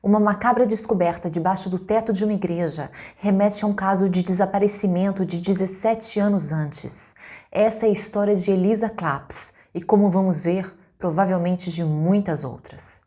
Uma macabra descoberta debaixo do teto de uma igreja remete a um caso de desaparecimento de 17 anos antes. Essa é a história de Elisa Claps e, como vamos ver, provavelmente de muitas outras.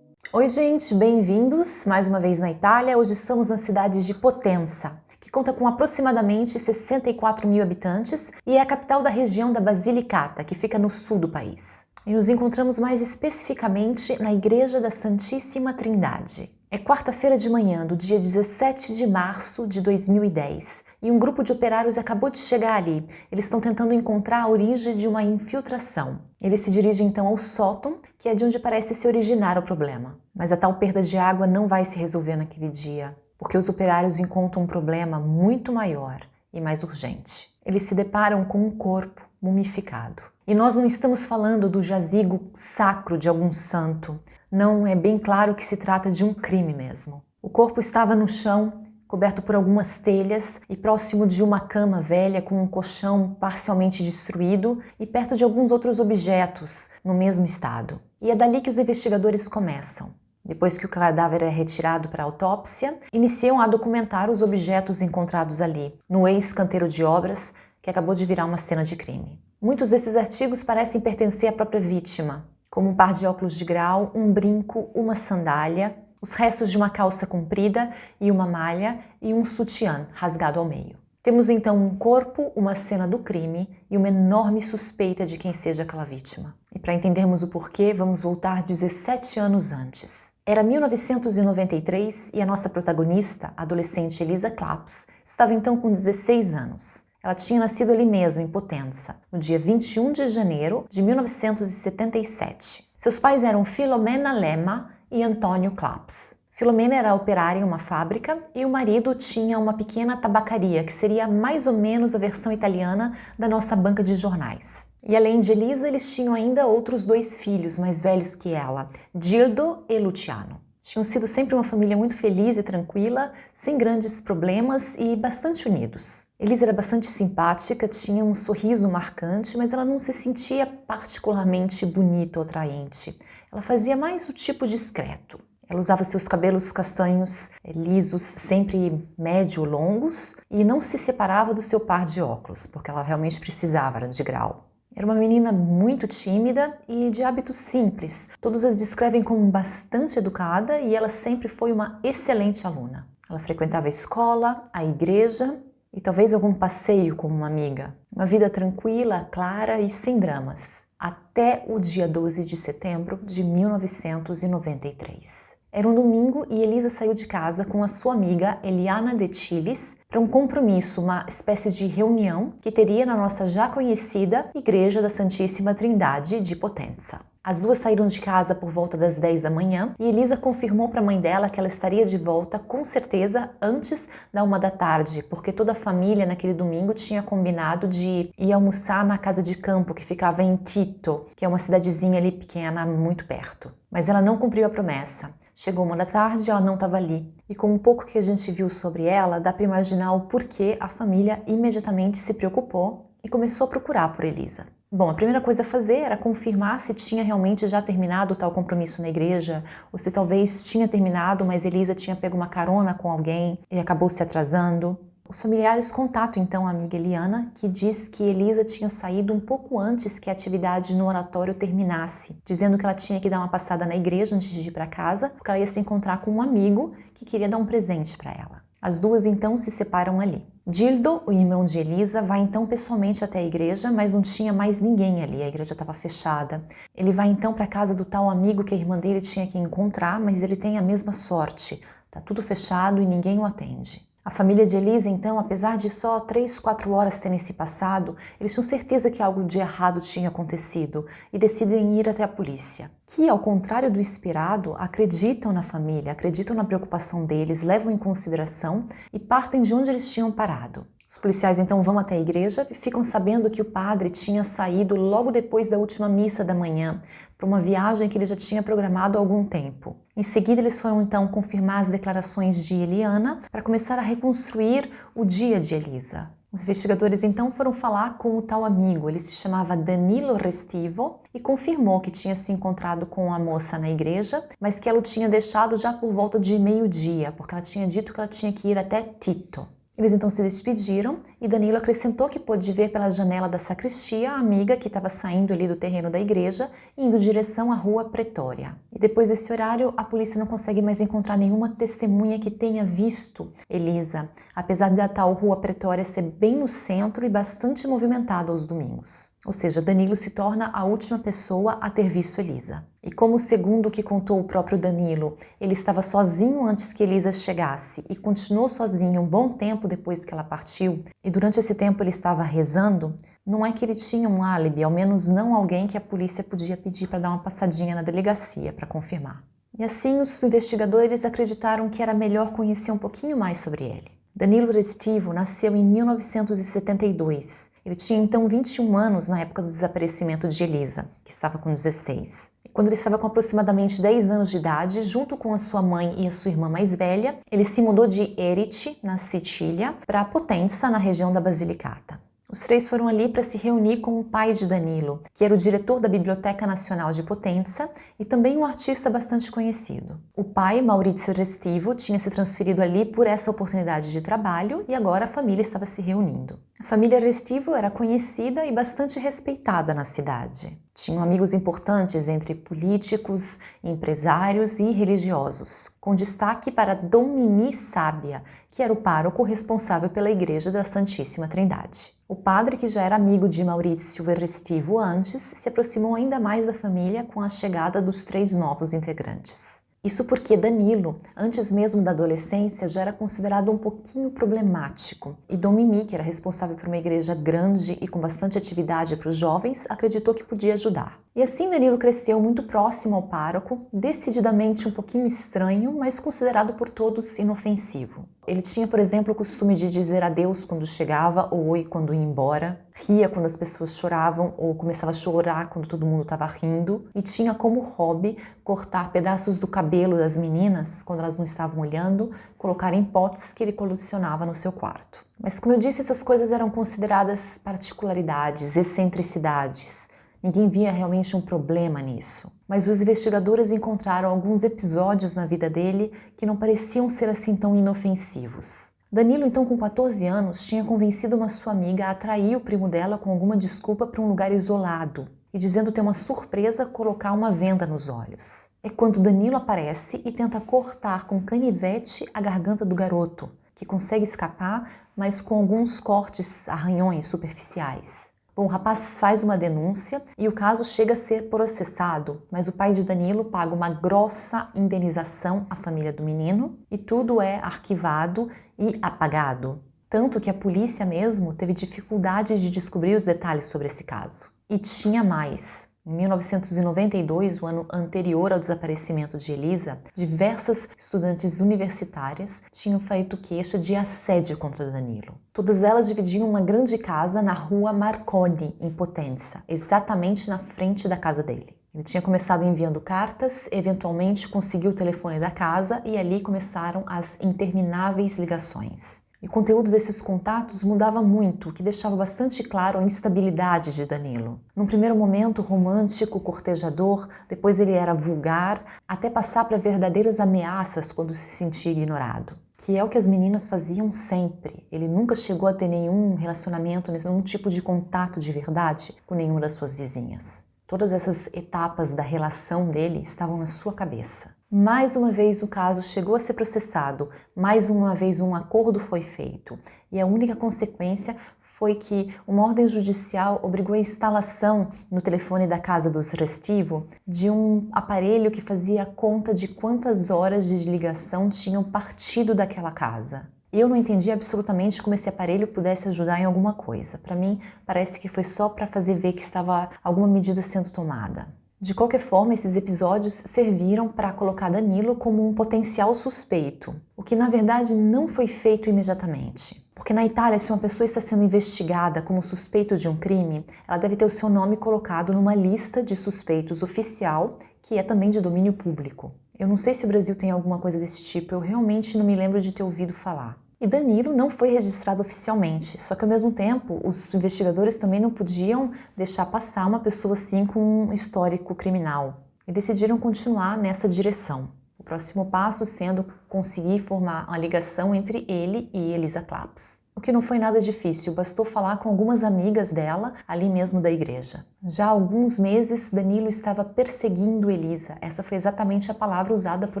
Oi gente, bem-vindos mais uma vez na Itália. Hoje estamos na cidade de Potenza, que conta com aproximadamente 64 mil habitantes e é a capital da região da Basilicata, que fica no sul do país. E nos encontramos mais especificamente na Igreja da Santíssima Trindade. É quarta-feira de manhã do dia 17 de março de 2010 e um grupo de operários acabou de chegar ali. Eles estão tentando encontrar a origem de uma infiltração. Eles se dirigem então ao sótão, que é de onde parece se originar o problema. Mas a tal perda de água não vai se resolver naquele dia, porque os operários encontram um problema muito maior e mais urgente. Eles se deparam com um corpo mumificado. E nós não estamos falando do jazigo sacro de algum santo. Não, é bem claro que se trata de um crime mesmo. O corpo estava no chão, coberto por algumas telhas e próximo de uma cama velha com um colchão parcialmente destruído e perto de alguns outros objetos no mesmo estado. E é dali que os investigadores começam. Depois que o cadáver é retirado para a autópsia, iniciam a documentar os objetos encontrados ali, no ex-canteiro de obras, que acabou de virar uma cena de crime. Muitos desses artigos parecem pertencer à própria vítima, como um par de óculos de grau, um brinco, uma sandália, os restos de uma calça comprida e uma malha e um sutiã rasgado ao meio. Temos então um corpo, uma cena do crime e uma enorme suspeita de quem seja aquela vítima. E para entendermos o porquê, vamos voltar 17 anos antes. Era 1993 e a nossa protagonista, a adolescente Elisa Claps, estava então com 16 anos. Ela tinha nascido ali mesmo, em Potenza, no dia 21 de janeiro de 1977. Seus pais eram Filomena Lema e Antônio Claps. Filomena era operária em uma fábrica e o marido tinha uma pequena tabacaria, que seria mais ou menos a versão italiana da nossa banca de jornais. E além de Elisa, eles tinham ainda outros dois filhos mais velhos que ela, Gildo e Luciano. Tinham sido sempre uma família muito feliz e tranquila, sem grandes problemas e bastante unidos. Elisa era bastante simpática, tinha um sorriso marcante, mas ela não se sentia particularmente bonita ou atraente. Ela fazia mais o tipo discreto. Ela usava seus cabelos castanhos, lisos, sempre médio longos, e não se separava do seu par de óculos, porque ela realmente precisava, era de grau. Era uma menina muito tímida e de hábitos simples. Todos a descrevem como bastante educada e ela sempre foi uma excelente aluna. Ela frequentava a escola, a igreja e talvez algum passeio com uma amiga. Uma vida tranquila, clara e sem dramas. Até o dia 12 de setembro de 1993. Era um domingo e Elisa saiu de casa com a sua amiga Eliana de Chiles para um compromisso, uma espécie de reunião que teria na nossa já conhecida Igreja da Santíssima Trindade de Potenza. As duas saíram de casa por volta das 10 da manhã e Elisa confirmou para a mãe dela que ela estaria de volta com certeza antes da 1 da tarde, porque toda a família naquele domingo tinha combinado de ir almoçar na casa de campo que ficava em Tito, que é uma cidadezinha ali pequena, muito perto. Mas ela não cumpriu a promessa. Chegou 1 da tarde e ela não estava ali. E com um pouco que a gente viu sobre ela, dá para imaginar o porquê a família imediatamente se preocupou e começou a procurar por Elisa. Bom, a primeira coisa a fazer era confirmar se tinha realmente já terminado tal compromisso na igreja, ou se talvez tinha terminado, mas Elisa tinha pego uma carona com alguém e acabou se atrasando. Os familiares contatam então a amiga Eliana, que diz que Elisa tinha saído um pouco antes que a atividade no oratório terminasse, dizendo que ela tinha que dar uma passada na igreja antes de ir para casa, porque ela ia se encontrar com um amigo que queria dar um presente para ela. As duas então se separam ali. Gildo, o irmão de Elisa, vai então pessoalmente até a igreja, mas não tinha mais ninguém ali, a igreja estava fechada. Ele vai então para a casa do tal amigo que a irmã dele tinha que encontrar, mas ele tem a mesma sorte, tá tudo fechado e ninguém o atende. A família de Elisa, então, apesar de só 3, 4 horas terem se passado, eles tinham certeza que algo de errado tinha acontecido e decidem ir até a polícia, que, ao contrário do esperado, acreditam na família, acreditam na preocupação deles, levam em consideração e partem de onde eles tinham parado. Os policiais então vão até a igreja e ficam sabendo que o padre tinha saído logo depois da última missa da manhã para uma viagem que ele já tinha programado há algum tempo. Em seguida, eles foram então confirmar as declarações de Eliana para começar a reconstruir o dia de Elisa. Os investigadores então foram falar com o tal amigo, ele se chamava Danilo Restivo e confirmou que tinha se encontrado com a moça na igreja, mas que ela o tinha deixado já por volta de meio-dia, porque ela tinha dito que ela tinha que ir até Tito. Eles então se despediram e Danilo acrescentou que pôde ver pela janela da sacristia a amiga que estava saindo ali do terreno da igreja e indo em direção à rua Pretória. E depois desse horário, a polícia não consegue mais encontrar nenhuma testemunha que tenha visto Elisa, apesar de a tal rua Pretória ser bem no centro e bastante movimentada aos domingos. Ou seja, Danilo se torna a última pessoa a ter visto Elisa. E como segundo o que contou o próprio Danilo, ele estava sozinho antes que Elisa chegasse e continuou sozinho um bom tempo depois que ela partiu, e durante esse tempo ele estava rezando, não é que ele tinha um álibi, ao menos não alguém que a polícia podia pedir para dar uma passadinha na delegacia para confirmar. E assim os investigadores acreditaram que era melhor conhecer um pouquinho mais sobre ele. Danilo Restivo nasceu em 1972. Ele tinha então 21 anos na época do desaparecimento de Elisa, que estava com 16. E quando ele estava com aproximadamente 10 anos de idade, junto com a sua mãe e a sua irmã mais velha, ele se mudou de Erice, na Sicília, para Potenza, na região da Basilicata. Os três foram ali para se reunir com o pai de Danilo, que era o diretor da Biblioteca Nacional de Potenza e também um artista bastante conhecido. O pai, Maurizio Restivo, tinha se transferido ali por essa oportunidade de trabalho e agora a família estava se reunindo. A família Restivo era conhecida e bastante respeitada na cidade. Tinham amigos importantes entre políticos, empresários e religiosos, com destaque para Dom Mimì Sábia, que era o pároco responsável pela Igreja da Santíssima Trindade. O padre, que já era amigo de Maurizio Restivo antes, se aproximou ainda mais da família com a chegada dos três novos integrantes. Isso porque Danilo, antes mesmo da adolescência, já era considerado um pouquinho problemático. E Dom Mimì, que era responsável por uma igreja grande e com bastante atividade para os jovens, acreditou que podia ajudar. E assim Danilo cresceu muito próximo ao pároco, decididamente um pouquinho estranho, mas considerado por todos inofensivo. Ele tinha, por exemplo, o costume de dizer adeus quando chegava ou oi quando ia embora, ria quando as pessoas choravam ou começava a chorar quando todo mundo estava rindo, e tinha como hobby cortar pedaços do cabelo das meninas quando elas não estavam olhando, colocar em potes que ele colecionava no seu quarto. Mas como eu disse, essas coisas eram consideradas particularidades, excentricidades. Ninguém via realmente um problema nisso. Mas os investigadores encontraram alguns episódios na vida dele que não pareciam ser assim tão inofensivos. Danilo, então, com 14 anos, tinha convencido uma sua amiga a atrair o primo dela com alguma desculpa para um lugar isolado e dizendo ter uma surpresa colocar uma venda nos olhos. É quando Danilo aparece e tenta cortar com canivete a garganta do garoto, que consegue escapar, mas com alguns cortes, arranhões superficiais. Bom, o rapaz faz uma denúncia e o caso chega a ser processado, mas o pai de Danilo paga uma grossa indenização à família do menino e tudo é arquivado e apagado. Tanto que a polícia mesmo teve dificuldade de descobrir os detalhes sobre esse caso. E tinha mais. Em 1992, o ano anterior ao desaparecimento de Elisa, diversas estudantes universitárias tinham feito queixa de assédio contra Danilo. Todas elas dividiam uma grande casa na rua Marconi, em Potenza, exatamente na frente da casa dele. Ele tinha começado enviando cartas, eventualmente conseguiu o telefone da casa e ali começaram as intermináveis ligações. E o conteúdo desses contatos mudava muito, o que deixava bastante claro a instabilidade de Danilo. Num primeiro momento romântico, cortejador, depois ele era vulgar, até passar para verdadeiras ameaças quando se sentia ignorado. Que é o que as meninas faziam sempre. Ele nunca chegou a ter nenhum relacionamento, nenhum tipo de contato de verdade com nenhuma das suas vizinhas. Todas essas etapas da relação dele estavam na sua cabeça. Mais uma vez o caso chegou a ser processado, mais uma vez um acordo foi feito. E a única consequência foi que uma ordem judicial obrigou a instalação no telefone da casa dos Restivo de um aparelho que fazia conta de quantas horas de ligação tinham partido daquela casa. Eu não entendi absolutamente como esse aparelho pudesse ajudar em alguma coisa. Para mim, parece que foi só para fazer ver que estava alguma medida sendo tomada. De qualquer forma, esses episódios serviram para colocar Danilo como um potencial suspeito, o que na verdade não foi feito imediatamente. Porque na Itália, se uma pessoa está sendo investigada como suspeito de um crime, ela deve ter o seu nome colocado numa lista de suspeitos oficial, que é também de domínio público. Eu não sei se o Brasil tem alguma coisa desse tipo, eu realmente não me lembro de ter ouvido falar. E Danilo não foi registrado oficialmente, só que ao mesmo tempo os investigadores também não podiam deixar passar uma pessoa assim com um histórico criminal e decidiram continuar nessa direção. O próximo passo sendo conseguir formar uma ligação entre ele e Elisa Claps. O que não foi nada difícil, bastou falar com algumas amigas dela ali mesmo da igreja. Já há alguns meses, Danilo estava perseguindo Elisa. Essa foi exatamente a palavra usada por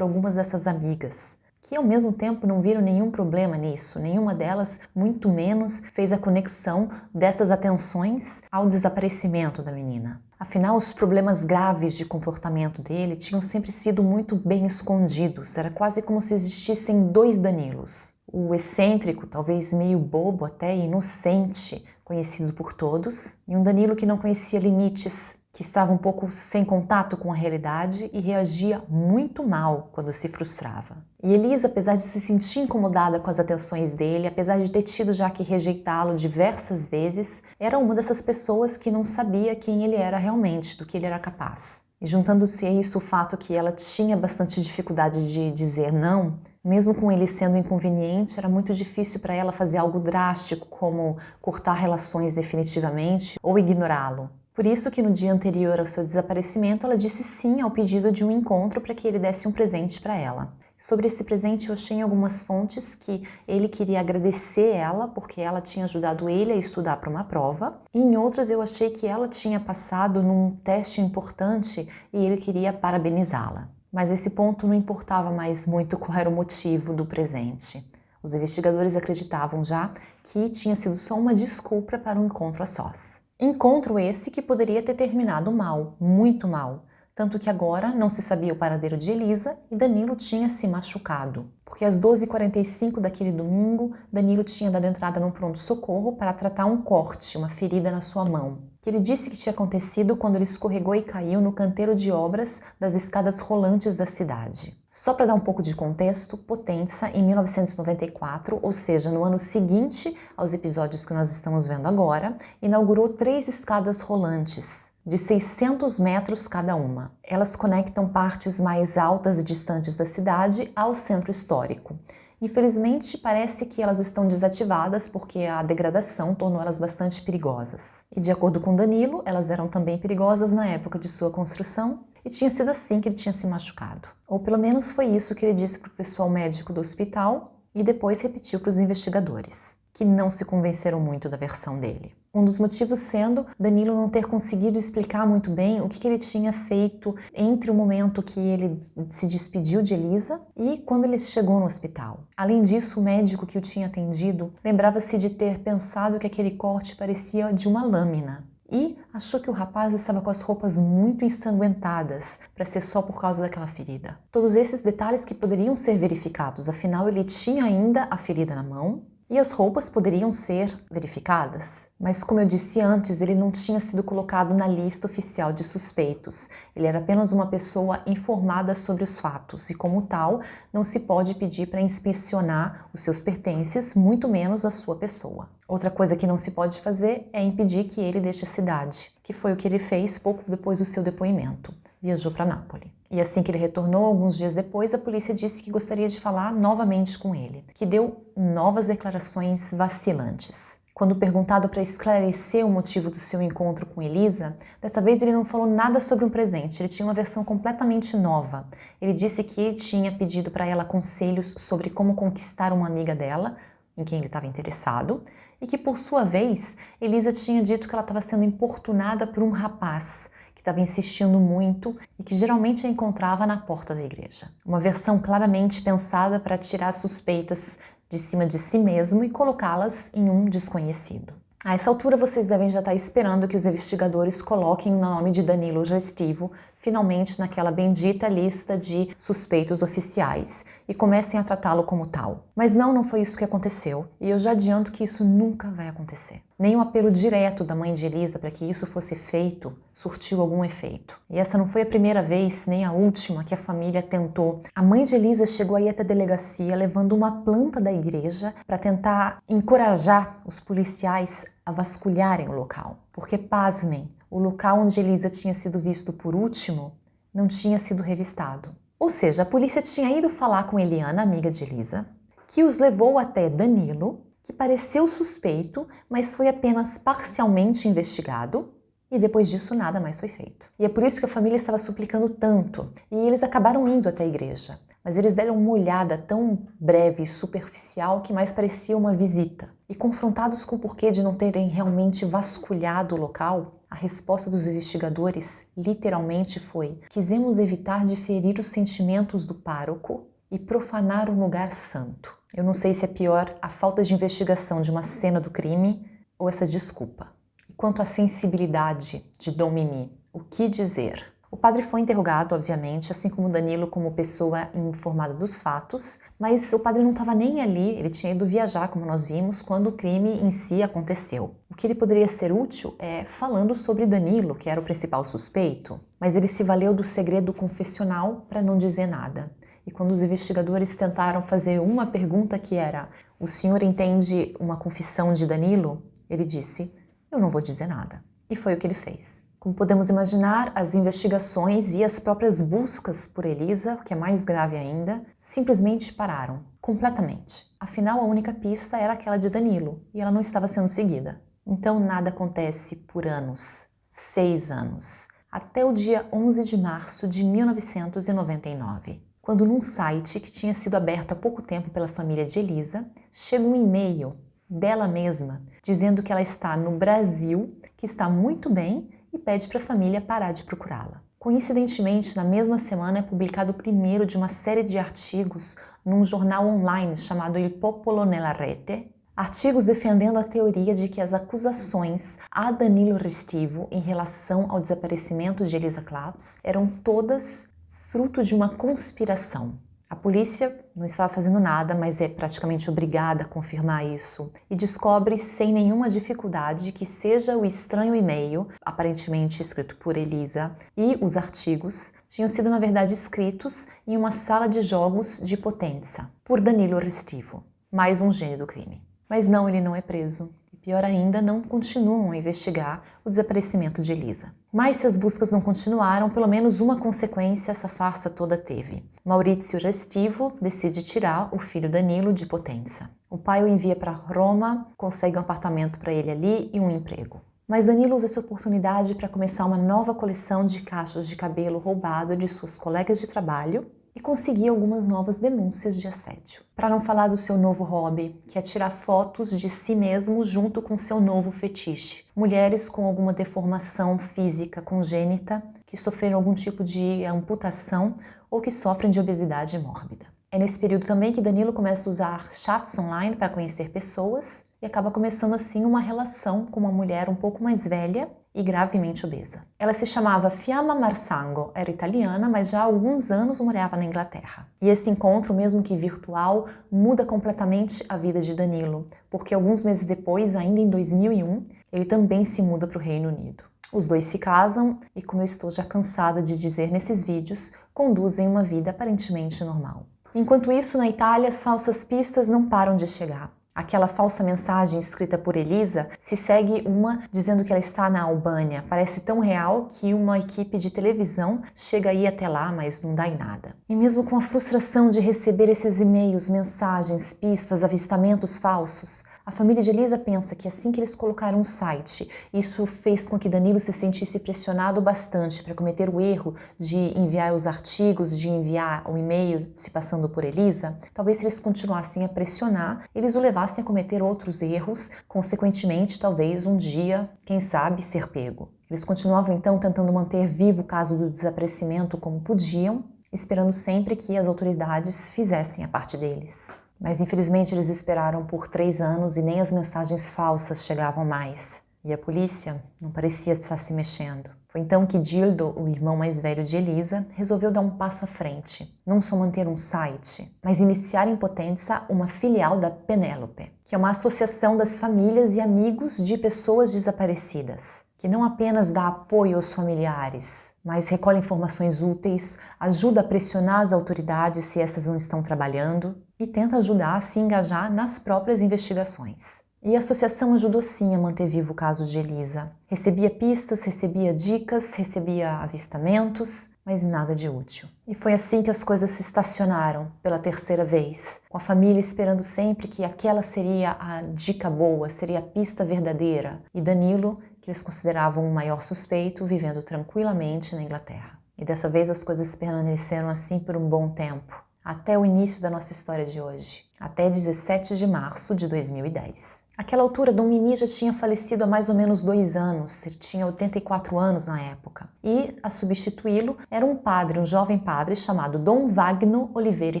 algumas dessas amigas, que ao mesmo tempo não viram nenhum problema nisso. Nenhuma delas, muito menos, fez a conexão dessas atenções ao desaparecimento da menina. Afinal, os problemas graves de comportamento dele tinham sempre sido muito bem escondidos. Era quase como se existissem dois Danilos. O excêntrico, talvez meio bobo até inocente, conhecido por todos, e um Danilo que não conhecia limites, que estava um pouco sem contato com a realidade e reagia muito mal quando se frustrava. E Elisa, apesar de se sentir incomodada com as atenções dele, apesar de ter tido já que rejeitá-lo diversas vezes, era uma dessas pessoas que não sabia quem ele era realmente, do que ele era capaz. E juntando-se a isso o fato que ela tinha bastante dificuldade de dizer não, mesmo com ele sendo inconveniente, era muito difícil para ela fazer algo drástico, como cortar relações definitivamente ou ignorá-lo. Por isso que no dia anterior ao seu desaparecimento, ela disse sim ao pedido de um encontro para que ele desse um presente para ela. Sobre esse presente eu achei em algumas fontes que ele queria agradecer ela porque ela tinha ajudado ele a estudar para uma prova, e em outras eu achei que ela tinha passado num teste importante e ele queria parabenizá-la. Mas esse ponto não importava mais muito qual era o motivo do presente. Os investigadores acreditavam já que tinha sido só uma desculpa para um encontro a sós. Encontro esse que poderia ter terminado mal, muito mal. Tanto que agora não se sabia o paradeiro de Elisa e Danilo tinha se machucado. Porque às 12h45 daquele domingo, Danilo tinha dado entrada num pronto-socorro para tratar um corte, uma ferida na sua mão, que ele disse que tinha acontecido quando ele escorregou e caiu no canteiro de obras das escadas rolantes da cidade. Só para dar um pouco de contexto, Potenza, em 1994, ou seja, no ano seguinte aos episódios que nós estamos vendo agora, inaugurou 3 escadas rolantes, de 600 metros cada uma. Elas conectam partes mais altas e distantes da cidade ao centro histórico. Infelizmente, parece que elas estão desativadas porque a degradação tornou elas bastante perigosas. E de acordo com Danilo, elas eram também perigosas na época de sua construção e tinha sido assim que ele tinha se machucado. Ou pelo menos foi isso que ele disse para o pessoal médico do hospital e depois repetiu para os investigadores, que não se convenceram muito da versão dele. Um dos motivos sendo Danilo não ter conseguido explicar muito bem o que ele tinha feito entre o momento que ele se despediu de Elisa e quando ele chegou no hospital. Além disso, o médico que o tinha atendido lembrava-se de ter pensado que aquele corte parecia de uma lâmina e achou que o rapaz estava com as roupas muito ensanguentadas para ser só por causa daquela ferida. Todos esses detalhes que poderiam ser verificados, afinal ele tinha ainda a ferida na mão, e as roupas poderiam ser verificadas, mas como eu disse antes, ele não tinha sido colocado na lista oficial de suspeitos. Ele era apenas uma pessoa informada sobre os fatos e, como tal, não se pode pedir para inspecionar os seus pertences, muito menos a sua pessoa. Outra coisa que não se pode fazer é impedir que ele deixe a cidade, que foi o que ele fez pouco depois do seu depoimento. Viajou para Nápoles. E assim que ele retornou, alguns dias depois, a polícia disse que gostaria de falar novamente com ele, que deu novas declarações vacilantes. Quando perguntado para esclarecer o motivo do seu encontro com Elisa, dessa vez ele não falou nada sobre um presente, ele tinha uma versão completamente nova. Ele disse que ele tinha pedido para ela conselhos sobre como conquistar uma amiga dela, em quem ele estava interessado, e que por sua vez, Elisa tinha dito que ela estava sendo importunada por um rapaz, estava insistindo muito e que geralmente a encontrava na porta da igreja. Uma versão claramente pensada para tirar suspeitas de cima de si mesmo e colocá-las em um desconhecido. A essa altura vocês devem já estar esperando que os investigadores coloquem o nome de Danilo Restivo finalmente naquela bendita lista de suspeitos oficiais e comecem a tratá-lo como tal. Mas não foi isso que aconteceu e eu já adianto que isso nunca vai acontecer. Nem o apelo direto da mãe de Elisa para que isso fosse feito surtiu algum efeito. E essa não foi a primeira vez, nem a última, que a família tentou. A mãe de Elisa chegou aí até a delegacia levando uma planta da igreja para tentar encorajar os policiais a vasculharem o local. Porque, pasmem, o local onde Elisa tinha sido visto por último não tinha sido revistado. Ou seja, a polícia tinha ido falar com Eliana, amiga de Elisa, que os levou até Danilo, que pareceu suspeito, mas foi apenas parcialmente investigado, e depois disso nada mais foi feito. E é por isso que a família estava suplicando tanto, e eles acabaram indo até a igreja. Mas eles deram uma olhada tão breve e superficial que mais parecia uma visita. E confrontados com o porquê de não terem realmente vasculhado o local, a resposta dos investigadores literalmente foi: quisemos evitar de ferir os sentimentos do pároco e profanar um lugar santo. Eu não sei se é pior a falta de investigação de uma cena do crime ou essa desculpa. E quanto à sensibilidade de Dom Mimi, o que dizer? O padre foi interrogado, obviamente, assim como Danilo, como pessoa informada dos fatos, mas o padre não estava nem ali, ele tinha ido viajar, como nós vimos, quando o crime em si aconteceu. O que ele poderia ser útil é falando sobre Danilo, que era o principal suspeito, mas ele se valeu do segredo confessional para não dizer nada. E quando os investigadores tentaram fazer uma pergunta que era: o senhor entende uma confissão de Danilo? Ele disse: eu não vou dizer nada. E foi o que ele fez. Como podemos imaginar, as investigações e as próprias buscas por Elisa, o que é mais grave ainda, simplesmente pararam, completamente. Afinal, a única pista era aquela de Danilo, e ela não estava sendo seguida. Então nada acontece por anos, 6 anos, até o dia 11 de março de 1999. Quando num site que tinha sido aberto há pouco tempo pela família de Elisa, chega um e-mail dela mesma, dizendo que ela está no Brasil, que está muito bem e pede para a família parar de procurá-la. Coincidentemente, na mesma semana é publicado o primeiro de uma série de artigos num jornal online chamado Il Popolo nella Rete, artigos defendendo a teoria de que as acusações a Danilo Restivo em relação ao desaparecimento de Elisa Claps eram todas fruto de uma conspiração. A polícia não estava fazendo nada, mas é praticamente obrigada a confirmar isso e descobre sem nenhuma dificuldade que seja o estranho e-mail, aparentemente escrito por Elisa, e os artigos tinham sido na verdade escritos em uma sala de jogos de Potenza, por Danilo Restivo, mais um gênio do crime. Mas não, ele não é preso. Pior ainda, não continuam a investigar o desaparecimento de Elisa. Mas se as buscas não continuaram, pelo menos uma consequência essa farsa toda teve. Maurizio Restivo decide tirar o filho Danilo de Potenza. O pai o envia para Roma, consegue um apartamento para ele ali e um emprego. Mas Danilo usa essa oportunidade para começar uma nova coleção de cachos de cabelo roubado de suas colegas de trabalho e conseguir algumas novas denúncias de assédio. Para não falar do seu novo hobby, que é tirar fotos de si mesmo junto com seu novo fetiche. Mulheres com alguma deformação física congênita, que sofreram algum tipo de amputação ou que sofrem de obesidade mórbida. É nesse período também que Danilo começa a usar chats online para conhecer pessoas e acaba começando assim uma relação com uma mulher um pouco mais velha e gravemente obesa. Ela se chamava Fiamma Marsango, era italiana, mas já há alguns anos morava na Inglaterra. E esse encontro, mesmo que virtual, muda completamente a vida de Danilo, porque alguns meses depois, ainda em 2001, ele também se muda para o Reino Unido. Os dois se casam e, como eu estou já cansada de dizer nesses vídeos, conduzem uma vida aparentemente normal. Enquanto isso, na Itália, as falsas pistas não param de chegar. Aquela falsa mensagem escrita por Elisa se segue uma dizendo que ela está na Albânia. Parece tão real que uma equipe de televisão chega a ir até lá, mas não dá em nada. E mesmo com a frustração de receber esses e-mails, mensagens, pistas, avistamentos falsos, a família de Elisa pensa que assim que eles colocaram um site, isso fez com que Danilo se sentisse pressionado bastante para cometer o erro de enviar os artigos, de enviar o e-mail se passando por Elisa. Talvez se eles continuassem a pressionar, eles o levassem a cometer outros erros, consequentemente, talvez um dia, quem sabe, ser pego. Eles continuavam então tentando manter vivo o caso do desaparecimento como podiam, esperando sempre que as autoridades fizessem a parte deles. Mas infelizmente eles esperaram por 3 anos e nem as mensagens falsas chegavam mais. E a polícia não parecia estar se mexendo. Foi então que Gildo, o irmão mais velho de Elisa, resolveu dar um passo à frente. Não só manter um site, mas iniciar em Potenza uma filial da Penélope, que é uma associação das famílias e amigos de pessoas desaparecidas, que não apenas dá apoio aos familiares, mas recolhe informações úteis, ajuda a pressionar as autoridades se essas não estão trabalhando e tenta ajudar a se engajar nas próprias investigações. E a associação ajudou sim a manter vivo o caso de Elisa. Recebia pistas, recebia dicas, recebia avistamentos, mas nada de útil. E foi assim que as coisas se estacionaram pela terceira vez, com a família esperando sempre que aquela seria a dica boa, seria a pista verdadeira, e Danilo, que eles consideravam o maior suspeito, vivendo tranquilamente na Inglaterra. E dessa vez as coisas permaneceram assim por um bom tempo, até o início da nossa história de hoje, até 17 de março de 2010. Àquela altura, Dom Mimi já tinha falecido há mais ou menos 2 anos, ele tinha 84 anos na época, e a substituí-lo era um padre, um jovem padre chamado Dom Wagno Oliveira e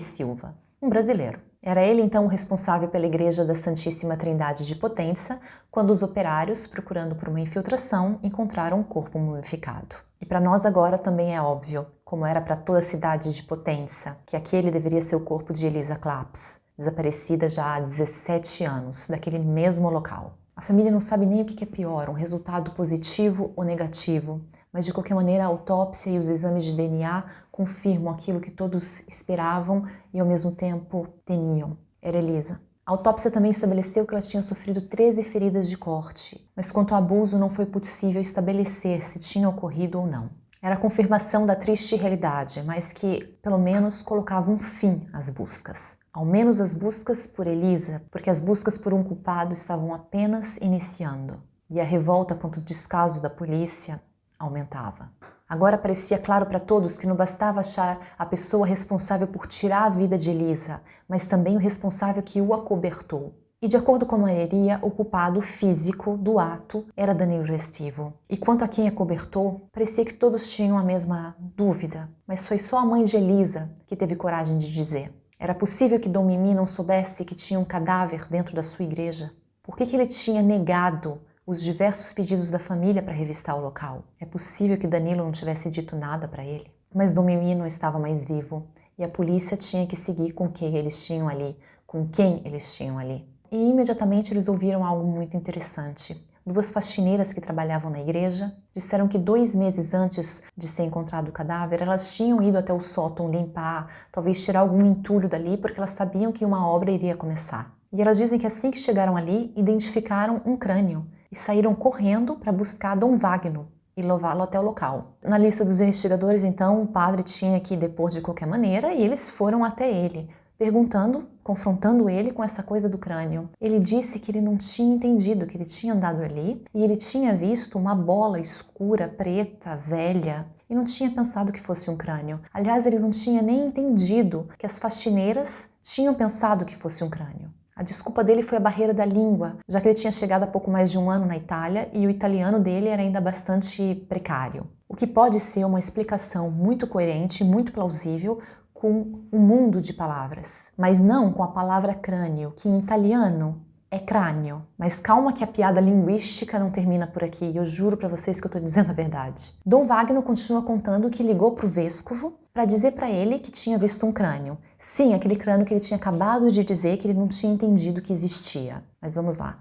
Silva, um brasileiro. Era ele então o responsável pela Igreja da Santíssima Trindade de Potenza, quando os operários, procurando por uma infiltração, encontraram um corpo mumificado. E para nós agora também é óbvio, como era para toda a cidade de Potenza, que aquele deveria ser o corpo de Elisa Claps, desaparecida já há 17 anos, daquele mesmo local. A família não sabe nem o que é pior, um resultado positivo ou negativo, mas de qualquer maneira a autópsia e os exames de DNA confirmam aquilo que todos esperavam e ao mesmo tempo temiam. Era Elisa. A autópsia também estabeleceu que ela tinha sofrido 13 feridas de corte, mas quanto ao abuso não foi possível estabelecer se tinha ocorrido ou não. Era a confirmação da triste realidade, mas que, pelo menos, colocava um fim às buscas. Ao menos as buscas por Elisa, porque as buscas por um culpado estavam apenas iniciando. E a revolta contra o descaso da polícia aumentava. Agora parecia claro para todos que não bastava achar a pessoa responsável por tirar a vida de Elisa, mas também o responsável que o acobertou. E de acordo com a maioria, o culpado físico do ato era Danilo Restivo. E quanto a quem acobertou, parecia que todos tinham a mesma dúvida, mas foi só a mãe de Elisa que teve coragem de dizer. Era possível que Dom Mimi não soubesse que tinha um cadáver dentro da sua igreja? Por que ele tinha negado os diversos pedidos da família para revistar o local? É possível que Danilo não tivesse dito nada para ele? Mas Dom Mimi não estava mais vivo e a polícia tinha que seguir com quem eles tinham ali, com quem eles tinham ali. E imediatamente eles ouviram algo muito interessante. 2 faxineiras que trabalhavam na igreja disseram que 2 meses antes de ser encontrado o cadáver, elas tinham ido até o sótão limpar, talvez tirar algum entulho dali, porque elas sabiam que uma obra iria começar. E elas dizem que assim que chegaram ali, identificaram um crânio e saíram correndo para buscar Dom Wagno e levá-lo até o local. Na lista dos investigadores, então, o padre tinha que depor de qualquer maneira e eles foram até ele, perguntando, confrontando ele com essa coisa do crânio. Ele disse que ele não tinha entendido, que ele tinha andado ali e ele tinha visto uma bola escura, preta, velha, e não tinha pensado que fosse um crânio. Aliás, ele não tinha nem entendido que as faxineiras tinham pensado que fosse um crânio. A desculpa dele foi a barreira da língua, já que ele tinha chegado há pouco mais de 1 ano na Itália e o italiano dele era ainda bastante precário. O que pode ser uma explicação muito coerente, muito plausível, com um mundo de palavras, mas não com a palavra crânio, que em italiano é crânio. Mas calma que a piada linguística não termina por aqui, e eu juro para vocês que eu estou dizendo a verdade. Dom Wagno continua contando que ligou para o vescovo para dizer para ele que tinha visto um crânio. Sim, aquele crânio que ele tinha acabado de dizer que ele não tinha entendido que existia. Mas vamos lá.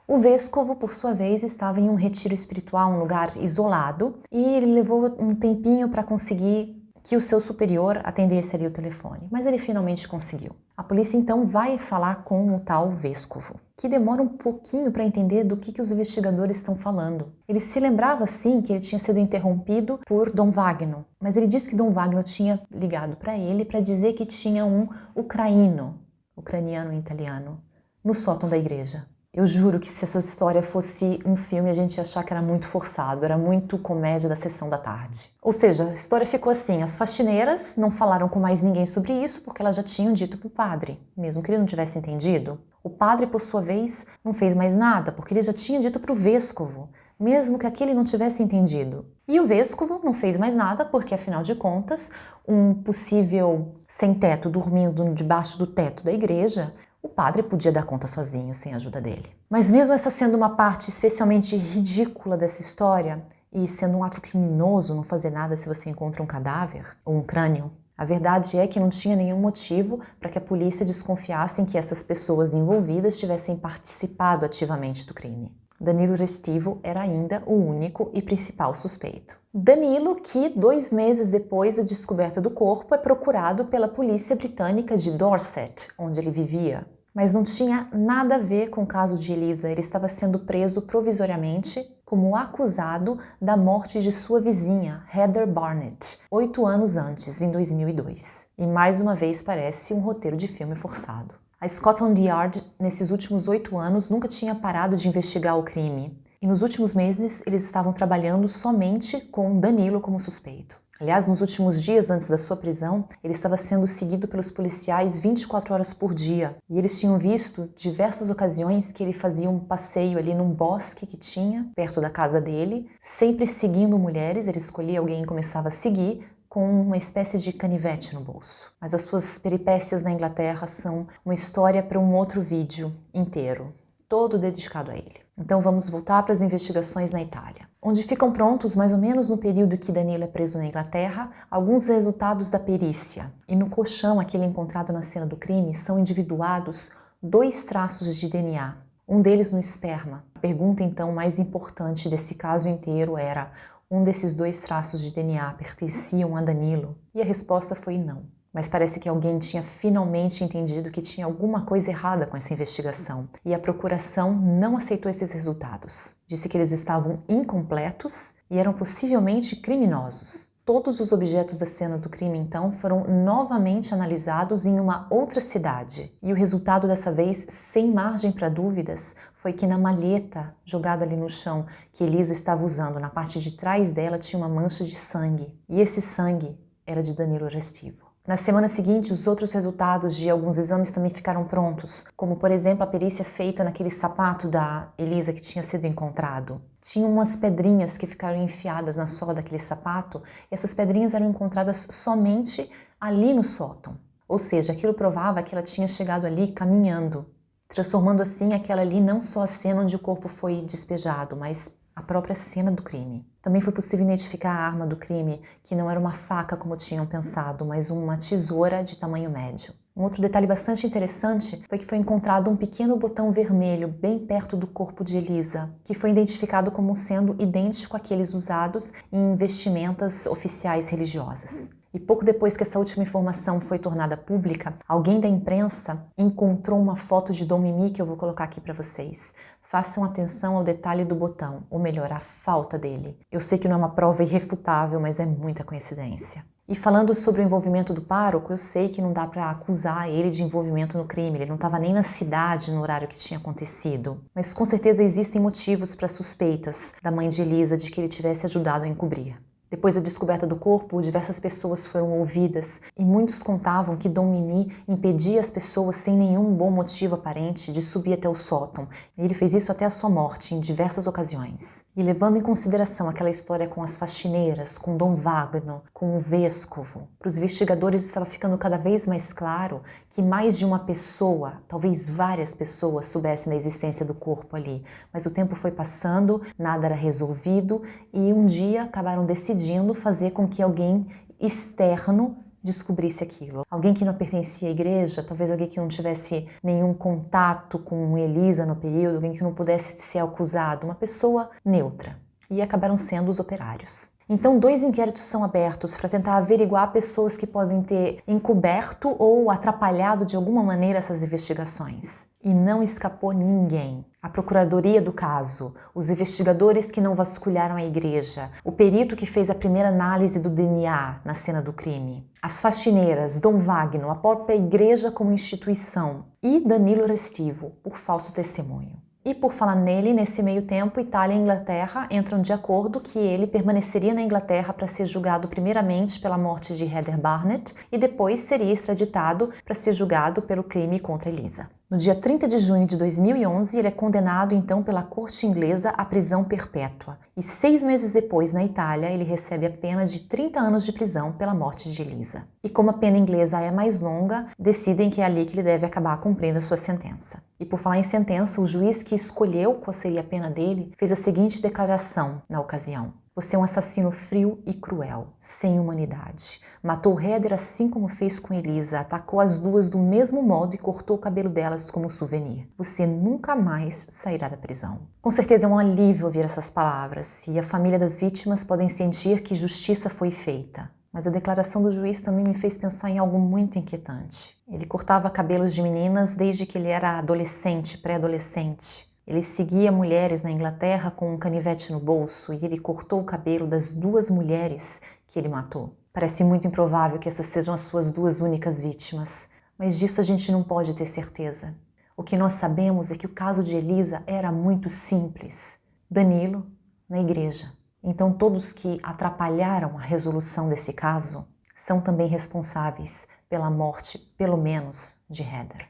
O vescovo, por sua vez, estava em um retiro espiritual, um lugar isolado, e ele levou um tempinho para conseguir que o seu superior atendesse ali o telefone, mas ele finalmente conseguiu. A polícia então vai falar com o tal vescovo, que demora um pouquinho para entender do que os investigadores estão falando. Ele se lembrava sim que ele tinha sido interrompido por Dom Wagno, mas ele disse que Dom Wagno tinha ligado para ele para dizer que tinha um ucraniano em italiano, no sótão da igreja. Eu juro que se essa história fosse um filme, a gente ia achar que era muito forçado, era muito comédia da sessão da tarde. Ou seja, a história ficou assim, as faxineiras não falaram com mais ninguém sobre isso porque elas já tinham dito para o padre, mesmo que ele não tivesse entendido. O padre, por sua vez, não fez mais nada porque ele já tinha dito para o vescovo, mesmo que aquele não tivesse entendido. E o vescovo não fez mais nada porque, afinal de contas, um possível sem-teto dormindo debaixo do teto da igreja, o padre podia dar conta sozinho, sem a ajuda dele. Mas mesmo essa sendo uma parte especialmente ridícula dessa história, e sendo um ato criminoso não fazer nada se você encontra um cadáver ou um crânio, a verdade é que não tinha nenhum motivo para que a polícia desconfiasse em que essas pessoas envolvidas tivessem participado ativamente do crime. Danilo Restivo era ainda o único e principal suspeito. Danilo, que 2 meses depois da descoberta do corpo é procurado pela polícia britânica de Dorset, onde ele vivia. Mas não tinha nada a ver com o caso de Elisa. Ele estava sendo preso provisoriamente como acusado da morte de sua vizinha, Heather Barnett, 8 anos antes, em 2002. E mais uma vez parece um roteiro de filme forçado. A Scotland Yard, nesses últimos 8 anos, nunca tinha parado de investigar o crime. E nos últimos meses, eles estavam trabalhando somente com Danilo como suspeito. Aliás, nos últimos dias antes da sua prisão, ele estava sendo seguido pelos policiais 24 horas por dia. E eles tinham visto diversas ocasiões que ele fazia um passeio ali num bosque que tinha perto da casa dele, sempre seguindo mulheres. Ele escolhia alguém e começava a seguir com uma espécie de canivete no bolso. Mas as suas peripécias na Inglaterra são uma história para um outro vídeo inteiro, todo dedicado a ele. Então vamos voltar para as investigações na Itália, onde ficam prontos, mais ou menos no período que Danilo é preso na Inglaterra, alguns resultados da perícia. E no colchão, aquele encontrado na cena do crime, são individuados 2 traços de DNA, um deles no esperma. A pergunta, então, mais importante desse caso inteiro era: um desses 2 traços de DNA pertenciam a Danilo? E a resposta foi não. Mas parece que alguém tinha finalmente entendido que tinha alguma coisa errada com essa investigação. E a procuração não aceitou esses resultados. Disse que eles estavam incompletos e eram possivelmente criminosos. Todos os objetos da cena do crime, então, foram novamente analisados em uma outra cidade. E o resultado dessa vez, sem margem para dúvidas, foi que na malheta jogada ali no chão que Elisa estava usando, na parte de trás dela tinha uma mancha de sangue. E esse sangue era de Danilo Restivo. Na semana seguinte, os outros resultados de alguns exames também ficaram prontos, como, por exemplo, a perícia feita naquele sapato da Elisa que tinha sido encontrado. Tinha umas pedrinhas que ficaram enfiadas na sola daquele sapato, e essas pedrinhas eram encontradas somente ali no sótão. Ou seja, aquilo provava que ela tinha chegado ali caminhando, transformando assim aquela ali não só a cena onde o corpo foi despejado, mas a própria cena do crime. Também foi possível identificar a arma do crime, que não era uma faca como tinham pensado, mas uma tesoura de tamanho médio. Um outro detalhe bastante interessante foi que foi encontrado um pequeno botão vermelho bem perto do corpo de Elisa, que foi identificado como sendo idêntico àqueles usados em vestimentas oficiais religiosas. E pouco depois que essa última informação foi tornada pública, alguém da imprensa encontrou uma foto de Dom Mimi que eu vou colocar aqui para vocês. Façam atenção ao detalhe do botão, ou melhor, a falta dele. Eu sei que não é uma prova irrefutável, mas é muita coincidência. E falando sobre o envolvimento do pároco, eu sei que não dá para acusar ele de envolvimento no crime, ele não estava nem na cidade no horário que tinha acontecido. Mas com certeza existem motivos para suspeitas da mãe de Elisa de que ele tivesse ajudado a encobrir. Depois da descoberta do corpo, diversas pessoas foram ouvidas e muitos contavam que Dom Mimi impedia as pessoas sem nenhum bom motivo aparente de subir até o sótão. E ele fez isso até a sua morte em diversas ocasiões. E levando em consideração aquela história com as faxineiras, com Dom Wagner, com o Vescovo, para os investigadores estava ficando cada vez mais claro que mais de uma pessoa, talvez várias pessoas, soubessem da existência do corpo ali. Mas o tempo foi passando, nada era resolvido e um dia acabaram decidindo fazer com que alguém externo descobrisse aquilo. Alguém que não pertencia à igreja, talvez alguém que não tivesse nenhum contato com Elisa no período, alguém que não pudesse ser acusado, uma pessoa neutra. E acabaram sendo os operários. Então, 2 inquéritos são abertos para tentar averiguar pessoas que podem ter encoberto ou atrapalhado de alguma maneira essas investigações. E não escapou ninguém. A procuradoria do caso, os investigadores que não vasculharam a igreja, o perito que fez a primeira análise do DNA na cena do crime, as faxineiras, Dom Wagner, a própria igreja como instituição e Danilo Restivo por falso testemunho. E por falar nele, nesse meio tempo, Itália e Inglaterra entram de acordo que ele permaneceria na Inglaterra para ser julgado primeiramente pela morte de Heather Barnett e depois seria extraditado para ser julgado pelo crime contra Elisa. No dia 30 de junho de 2011, ele é condenado então pela corte inglesa à prisão perpétua. E 6 meses depois, na Itália, ele recebe a pena de 30 anos de prisão pela morte de Elisa. E como a pena inglesa é mais longa, decidem que é ali que ele deve acabar cumprindo a sua sentença. E por falar em sentença, o juiz que escolheu qual seria a pena dele fez a seguinte declaração na ocasião: "Você é um assassino frio e cruel, sem humanidade. Matou Heather assim como fez com Elisa, atacou as duas do mesmo modo e cortou o cabelo delas como souvenir. Você nunca mais sairá da prisão." Com certeza é um alívio ouvir essas palavras, e a família das vítimas podem sentir que justiça foi feita. Mas a declaração do juiz também me fez pensar em algo muito inquietante. Ele cortava cabelos de meninas desde que ele era adolescente, pré-adolescente. Ele seguia mulheres na Inglaterra com um canivete no bolso e ele cortou o cabelo das 2 mulheres que ele matou. Parece muito improvável que essas sejam as suas 2 únicas vítimas, mas disso a gente não pode ter certeza. O que nós sabemos é que o caso de Elisa era muito simples. Danilo, na igreja. Então todos que atrapalharam a resolução desse caso são também responsáveis pela morte, pelo menos, de Heather.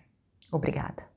Obrigada.